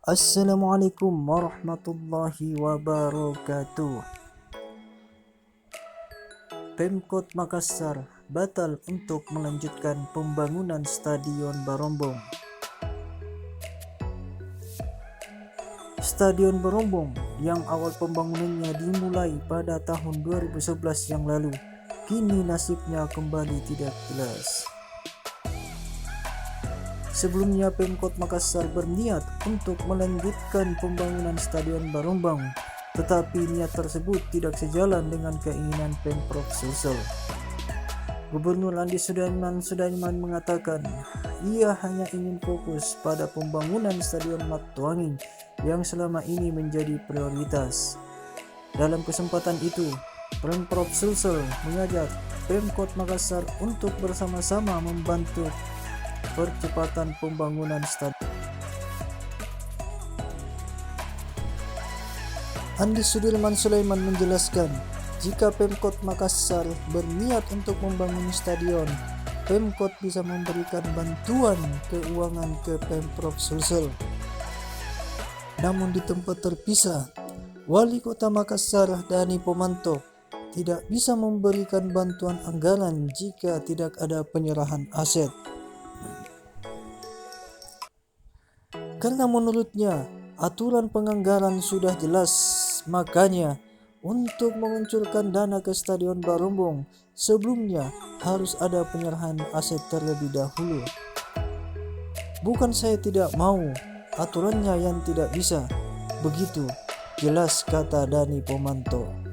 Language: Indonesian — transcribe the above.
Assalamualaikum warahmatullahi wabarakatuh. Pemkot Makassar batal untuk melanjutkan pembangunan Stadion Barombong. Stadion Barombong yang awal pembangunannya dimulai pada tahun 2011 yang lalu, kini nasibnya kembali tidak jelas. Sebelumnya Pemkot Makassar berniat untuk melanjutkan pembangunan Stadion Barombong, tetapi niat tersebut tidak sejalan dengan keinginan Pemprov Sulsel. Gubernur Andi Sudirman mengatakan ia hanya ingin fokus pada pembangunan Stadion Matuanging yang selama ini menjadi prioritas. Dalam kesempatan itu, Pemprov Sulsel mengajak Pemkot Makassar untuk bersama-sama membantu percepatan pembangunan stadion. Andi Sudirman Sulaiman menjelaskan, jika Pemkot Makassar berniat untuk membangun stadion, Pemkot bisa memberikan bantuan keuangan ke Pemprov Sulsel. Namun di tempat terpisah, Wali Kota Makassar Dani Pomanto tidak bisa memberikan bantuan anggaran jika tidak ada penyerahan aset. Karena menurutnya aturan penganggaran sudah jelas, makanya untuk menguncurkan dana ke Stadion Barombong sebelumnya harus ada penyerahan aset terlebih dahulu. Bukan saya tidak mau, aturannya yang tidak bisa. Begitu jelas kata Dani Pomanto.